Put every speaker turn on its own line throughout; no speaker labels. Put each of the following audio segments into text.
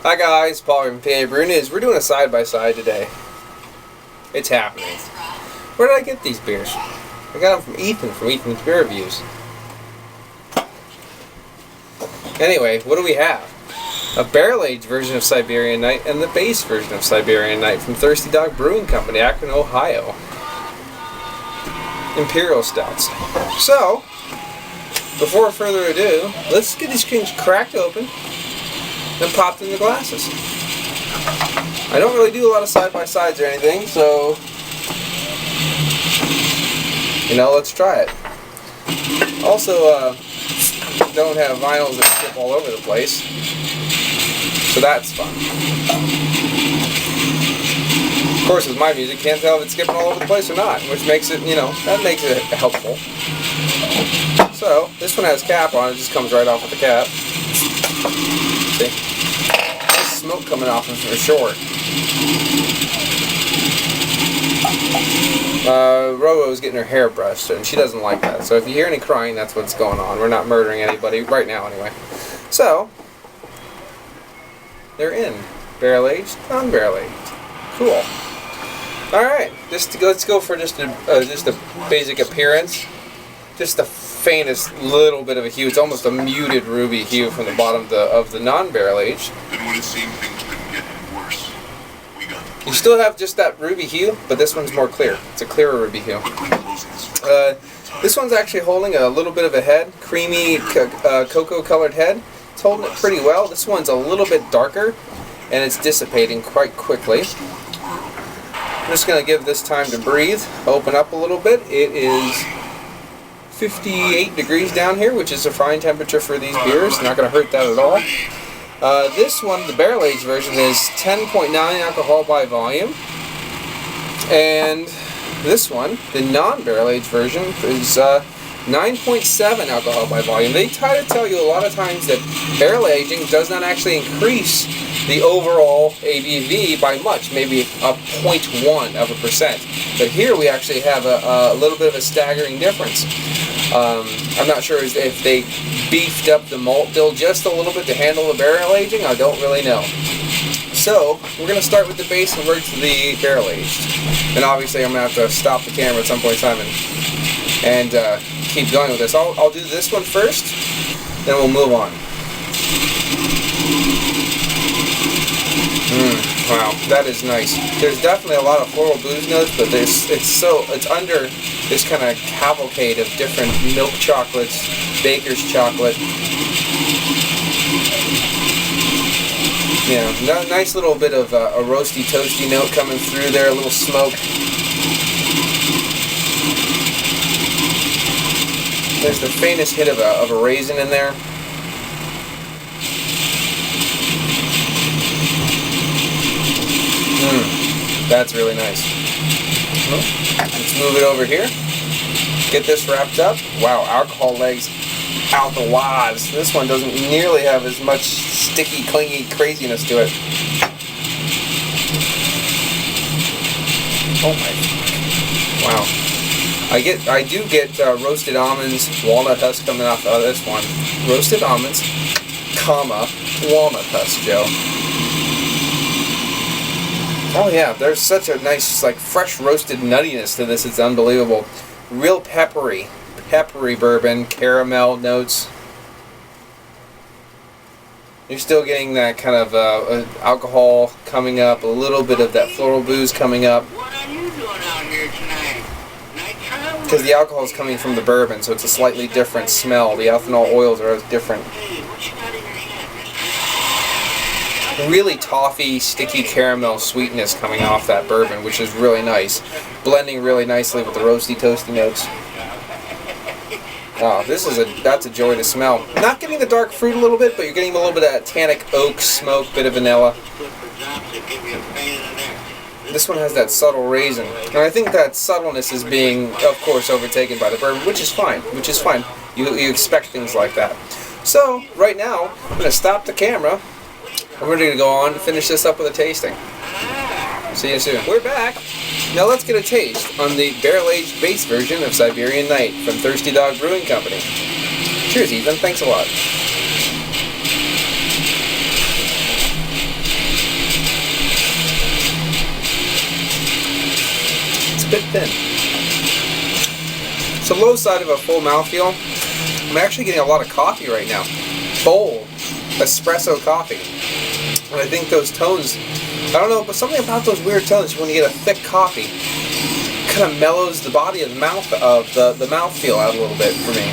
Hi guys, Paul from PABrewNews. We're doing a side-by-side today. It's happening. Where did I get these beers? I got them from Ethan's Beer Reviews. Anyway, what do we have? A barrel-aged version of Siberian Night and the base version of Siberian Night from Thirsty Dog Brewing Company, Akron, Ohio. Imperial Stouts. So, before further ado, let's get these things cracked open and popped in the glasses. I don't really do a lot of side-by-sides or anything, so let's try it. Also, don't have vinyls that skip all over the place, so that's fun. Of course, with my music, can't tell if it's skipping all over the place or not, which makes it, that makes it helpful. So, this one has cap on, it just comes right off with the cap. See? Nice smoke coming off of for sure. Robo's getting her hair brushed, and she doesn't like that. So if you hear any crying, that's what's going on. We're not murdering anybody right now, anyway. So they're in barrel-aged, non-barrel-aged. Cool. All right, let's go for just a basic appearance. Just the faintest little bit of a hue. It's almost a muted ruby hue from the bottom of the non-barrel-aged.
And when it seemed things couldn't get any worse, we got the
You still have just that ruby hue, but this one's more clear. It's a clearer ruby hue. This one's actually holding a little bit of a head, creamy cocoa-colored head. It's holding it pretty well. This one's a little bit darker, and it's dissipating quite quickly. I'm just going to give this time to breathe, open up a little bit. It is 58 degrees down here, which is a fine temperature for these beers. Not going to hurt that at all. This one, the barrel-aged version, is 10.9 alcohol by volume. And this one, the non-barrel-aged version, is 9.7 alcohol by volume. They try to tell you a lot of times that barrel aging does not actually increase the overall ABV by much, maybe a 0.1%. But here we actually have a little bit of a staggering difference. I'm not sure if they beefed up the malt bill just a little bit to handle the barrel aging. I don't really know. So we're going to start with the base and work to the barrel aged. And obviously I'm going to have to stop the camera at some point in time and keep going with this. I'll do this one first, then we'll move on. Wow, that is nice. There's definitely a lot of floral booze notes, but it's under this kind of cavalcade of different milk chocolates, baker's chocolate. Yeah, nice little bit of a roasty, toasty note coming through there, a little smoke. There's the faintest hit of a raisin in there. That's really nice. Let's move it over here. Get this wrapped up. Wow, alcohol legs out the waz. This one doesn't nearly have as much sticky, clingy craziness to it. Oh my! Wow. I do get roasted almonds, walnut husk coming off of this one. Roasted almonds, comma, walnut husk, Joe. Oh yeah, there's such a nice, like, fresh roasted nuttiness to this. It's unbelievable. Real peppery bourbon, caramel notes. You're still getting that kind of alcohol coming up, a little bit of that floral booze coming up.
What are you doing out here tonight? Nighttime?
Because the alcohol is coming from the bourbon, so it's a slightly different smell. The ethanol oils are different.
Hey, what you got in your hand?
Really toffee, sticky caramel sweetness coming off that bourbon, which is really nice. Blending really nicely with the roasty, toasty notes. Oh, that's a joy to smell. Not getting the dark fruit a little bit, but you're getting a little bit of that tannic oak smoke, bit of vanilla. This one has that subtle raisin, and I think that subtleness is being, of course, overtaken by the bourbon, which is fine. You expect things like that. So, right now, I'm going to stop the camera. We're going to go on and finish this up with a tasting. See you soon. We're back. Now let's get a taste on the barrel-aged base version of Siberian Night from Thirsty Dog Brewing Company. Cheers, Ethan. Thanks a lot. thin. So low side of a full mouthfeel. I'm actually getting a lot of coffee right now. Bold espresso coffee. And I think those tones, I don't know, but something about those weird tones when you get a thick coffee kind of mellows the body of the mouth of the mouthfeel out a little bit for me.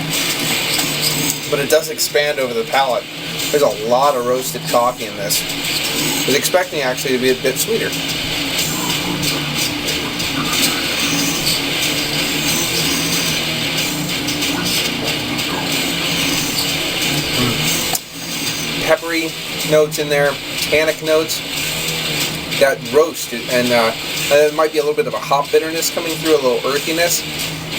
But it does expand over the palate. There's a lot of roasted coffee in this. I was expecting actually to be a bit sweeter. Peppery notes in there, tannic notes, that roast, and there might be a little bit of a hop bitterness coming through, a little earthiness,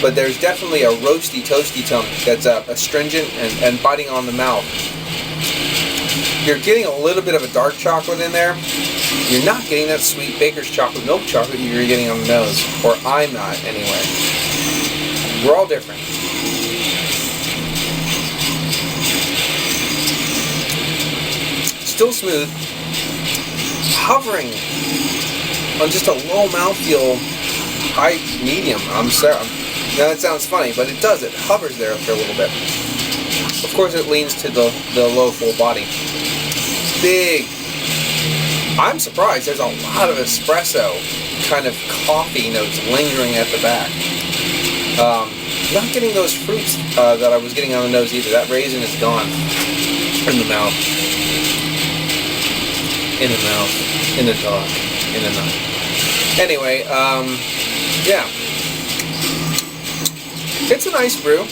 but there's definitely a roasty, toasty tone that's astringent and biting on the mouth. You're getting a little bit of a dark chocolate in there. You're not getting that sweet baker's chocolate, milk chocolate you're getting on the nose, or I'm not anyway. We're all different. Still smooth, hovering on just a low mouthfeel, high medium. I'm sorry. Now that sounds funny, but it does. It hovers there for a little bit. Of course, it leans to the low full body. Big. I'm surprised. There's a lot of espresso kind of coffee notes lingering at the back. Not getting those fruits that I was getting on the nose either. That raisin is gone in the mouth. In the mouth, in the dog, in the nut. Anyway, yeah. It's a nice brew.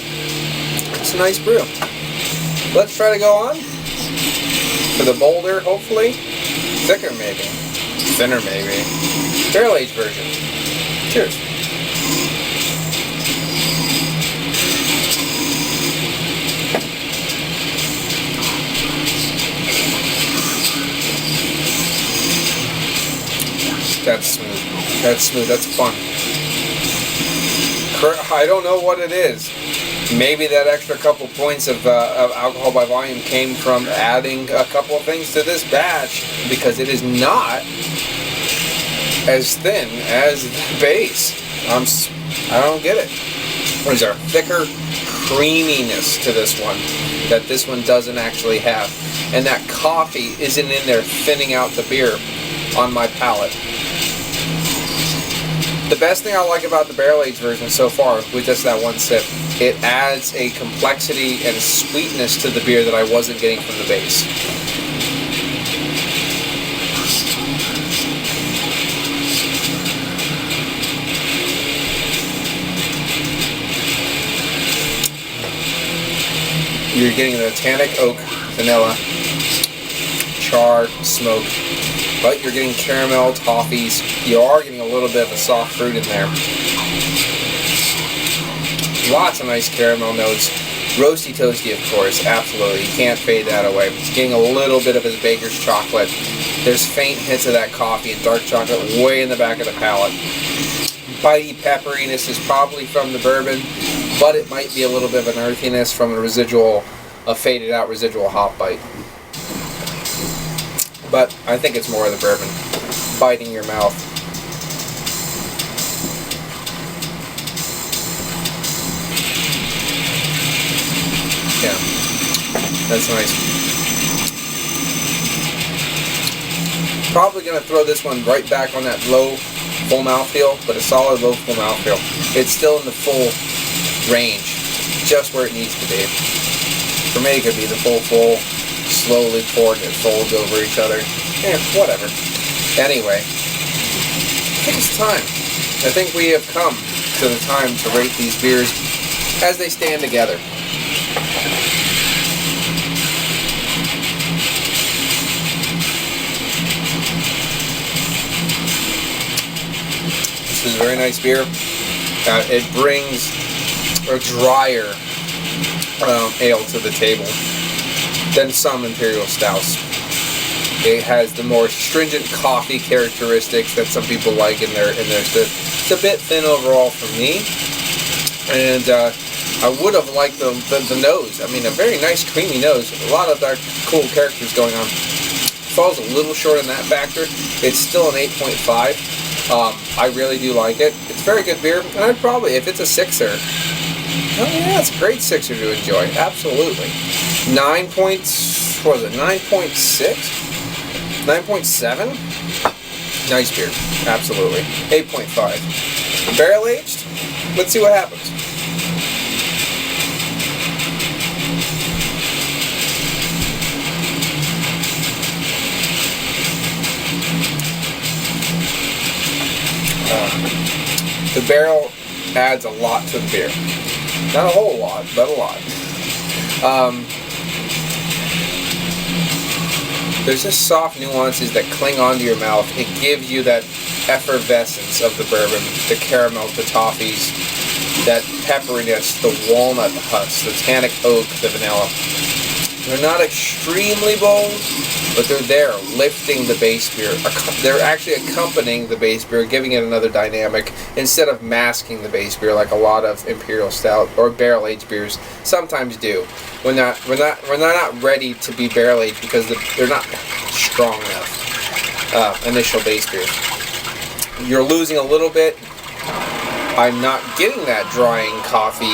It's a nice brew. Let's try to go on for the bolder, hopefully. Thicker, maybe. Thinner, maybe. Barrel-aged version. Cheers. That's smooth. That's smooth. That's fun. I don't know what it is. Maybe that extra couple points of alcohol by volume came from adding a couple of things to this batch, because it is not as thin as the base. I don't get it. There's a thicker creaminess to this one that this one doesn't actually have. And that coffee isn't in there thinning out the beer on my palate. The best thing I like about the barrel-aged version so far, with just that one sip, it adds a complexity and sweetness to the beer that I wasn't getting from the base. You're getting the tannic oak, vanilla, char, smoke, but you're getting caramel, toffees. You are getting a little bit of a soft fruit in there. Lots of nice caramel notes. Roasty toasty, of course, absolutely. You can't fade that away. Getting a little bit of his baker's chocolate. There's faint hints of that coffee and dark chocolate way in the back of the palate. Bitey pepperiness is probably from the bourbon, but it might be a little bit of an earthiness from a faded out residual hop bite. But I think it's more of the bourbon biting your mouth. Yeah, that's nice. Probably going to throw this one right back on that low full mouthfeel, but a solid low full mouthfeel. It's still in the full range, just where it needs to be. For me, it could be the full, slowly poured, it folds over each other. Yeah, whatever. Anyway, I think it's time. I think we have come to the time to rate these beers as they stand together. This is a very nice beer. It brings a drier ale to the table than some Imperial Stouts. It has the more stringent coffee characteristics that some people like in their stuff. It's a bit thin overall for me, and I would have liked the nose. I mean, a very nice creamy nose, a lot of dark, cool characters going on. Falls a little short in that factor. It's still an 8.5. I really do like it. It's very good beer, and I'd probably, if it's a sixer, oh yeah, it's a great sixer to enjoy. Absolutely. 9 points, what was it, 9.6? 9.7? Nice beer. Absolutely. 8.5. Barrel aged? Let's see what happens. The barrel adds a lot to the beer. Not a whole lot, but a lot. There's just soft nuances that cling onto your mouth. It gives you that effervescence of the bourbon, the caramels, the toffees, that pepperiness, the walnut husk, the tannic oak, the vanilla. They're not extremely bold, but they're there, lifting the base beer. They're actually accompanying the base beer, giving it another dynamic, instead of masking the base beer like a lot of Imperial Stout or barrel-aged beers sometimes do. When they're not ready to be barrel-aged because they're not strong enough. Initial base beers. You're losing a little bit. I'm not getting that drying coffee,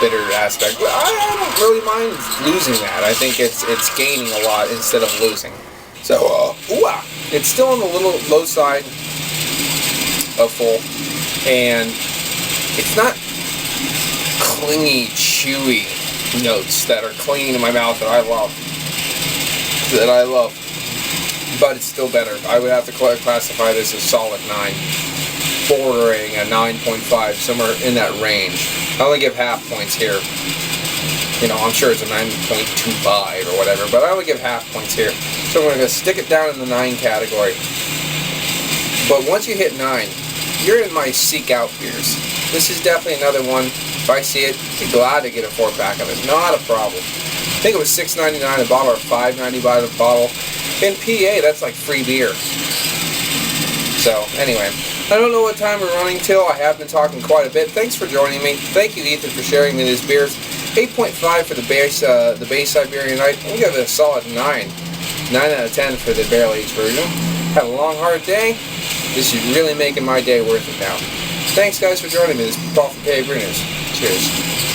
bitter aspect. But I don't really mind losing that. I think it's gaining a lot instead of losing. So, it's still on the little low side of full, and it's not clingy, chewy notes that are clinging in my mouth that I love. But it's still better. I would have to classify this as solid 9. Bordering a 9.5, somewhere in that range. I only give half points here. I'm sure it's a 9.25 or whatever, but I only give half points here. So I'm going to stick it down in the 9 category. But once you hit 9, you're in my seek out beers. This is definitely another one. If I see it, I'd be glad to get a 4-pack of it. Not a problem. I think it was $6.99 a bottle or $5.90 a bottle. In PA, that's like free beer. So, anyway, I don't know what time we're running till. I have been talking quite a bit. Thanks for joining me. Thank you, Ethan, for sharing me these beers. 8.5 for the base Siberian night. We'll give it a solid 9. 9 out of 10 for the barrel-aged version. Had a long, hard day. This is really making my day worth it now. Thanks, guys, for joining me. This is Paul from PABrewNews. Cheers.